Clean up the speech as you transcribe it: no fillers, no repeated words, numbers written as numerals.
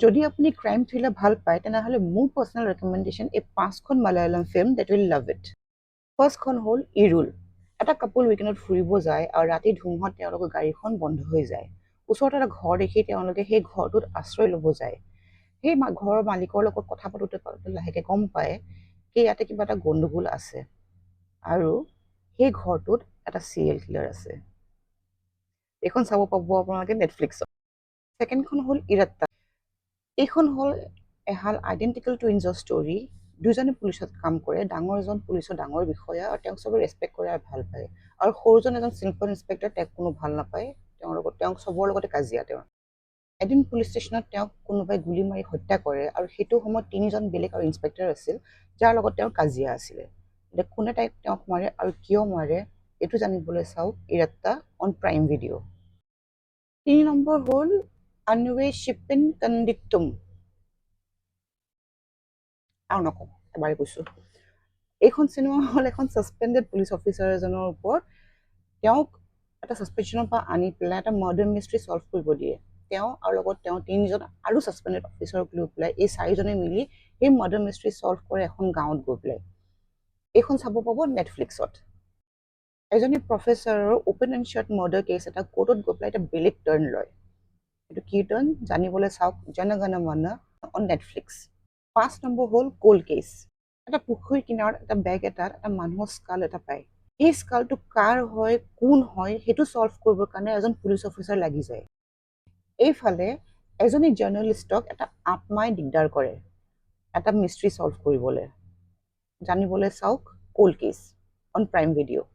যদি আপুনি crime thriller ভাল পায় তেনেহ'লে মোৰ পাৰ্চনেল ৰেকমেণ্ডেশ্যন এই 5খন Malayalam film that will love it. ফাৰ্ষ্টখন হ'ল ইৰুল। এটা কাপল উইকেণ্ডত ফুৰিব যায় আৰু ৰাতি ধুমুহাত তেওঁলোকৰ গাড়ীখন বন্ধ হৈ যায়। ওচৰত এটা ঘৰ দেখি তেওঁলোকে সেই ঘৰটোত আশ্ৰয় ল'ব যায়। সেই ঘৰৰ মালিকৰ লগত কথা পাতোতে লাহেকৈ গম পায় যে ইয়াতে কিবা এটা গণ্ডগোল আছে আৰু সেই ঘৰটোত এটা চিৰিয়েল কিলাৰ আছে। এইখন চাব পাব আপোনালোকে নেটফ্লিক্সত। ছেকেণ্ডখন হ'ল ইৰাত্তা। এইখন হ'ল এহাল আইডেণ্টিকেল টুইনছৰ ষ্টৰী। দুজনে পুলিচত কাম কৰে, ডাঙৰজন পুলিচৰ ডাঙৰ বিষয়া আৰু তেওঁক চবে ৰেচপেক্ট কৰে আৰু ভাল পায়, আৰু সৰুজন এজন চিম্পল ইন্সপেক্টৰ, তেওঁক কোনো ভাল নাপায়, তেওঁক চবৰ লগতে কাজিয়া। এদিন পুলিচ ষ্টেচনত তেওঁক কোনোবাই গুলি মাৰি হত্যা কৰে আৰু সেইটো সময়ত 3জন বেলেগ আৰু ইন্সপেক্টৰ আছিল যাৰ লগত তেওঁৰ কাজিয়া আছিলে। এতিয়া কোনে তেওঁক মাৰে আৰু কিয় মাৰে এইটো জানিবলৈ চাওক ইৰাত্তা অন প্ৰাইম ভিডিঅ'। 3 নম্বৰ হ'ল আনৱেশ্বিপিন কণ্ডিক্টুম। আৰু নকওঁ, এবাৰে কৈছোঁ। এইখন চিনেমা হ'ল এখন ছাছপেণ্ডেড পুলিচ অফিচাৰ এজনৰ ওপৰত। তেওঁক এটা ছাছপেনশ্যনৰ পৰা আনি পেলাই এটা মাৰ্ডাৰ মিষ্ট্ৰী ছল্ভ কৰিব দিয়ে। তেওঁ আৰু লগত তেওঁ 3জন আৰু ছাছপেণ্ডেড অফিচাৰক লৈ পেলাই এই 4জনে মিলি সেই মাৰ্ডাৰ মিষ্ট্ৰী ছল্ভ কৰে এখন গাঁৱত গৈ পেলাই। এইখন চাব পাব নেটফ্লিক্সত। এজনী প্ৰফেচাৰৰ open and shut murder case এটা কোৰ্টত গৈ পেলাই এটা বেলেগ টাৰ্ণ লয়। এইটো কি টাৰ্ণ জানিবলৈ চাওক Jana Gana Mana on Netflix. 5 number হ'ল কোল্ড কেছ। এটা পুখুৰীৰ কিনাৰত এটা বেগ এটাত এটা মানুহৰ স্কাল এটা পায়। এই স্কালটো কাৰ হয়, কোন হয় সেইটো ছল্ভ কৰিবৰ কাৰণে এজন পুলিচ অফিচাৰ লাগি যায়। এইফালে এজনী জাৰ্নেলিষ্টক এটা আত্মাই দিগদাৰ কৰে এটা মিষ্ট্ৰী ছল্ভ কৰিবলৈ। জানিবলৈ চাওক cold case on prime video'.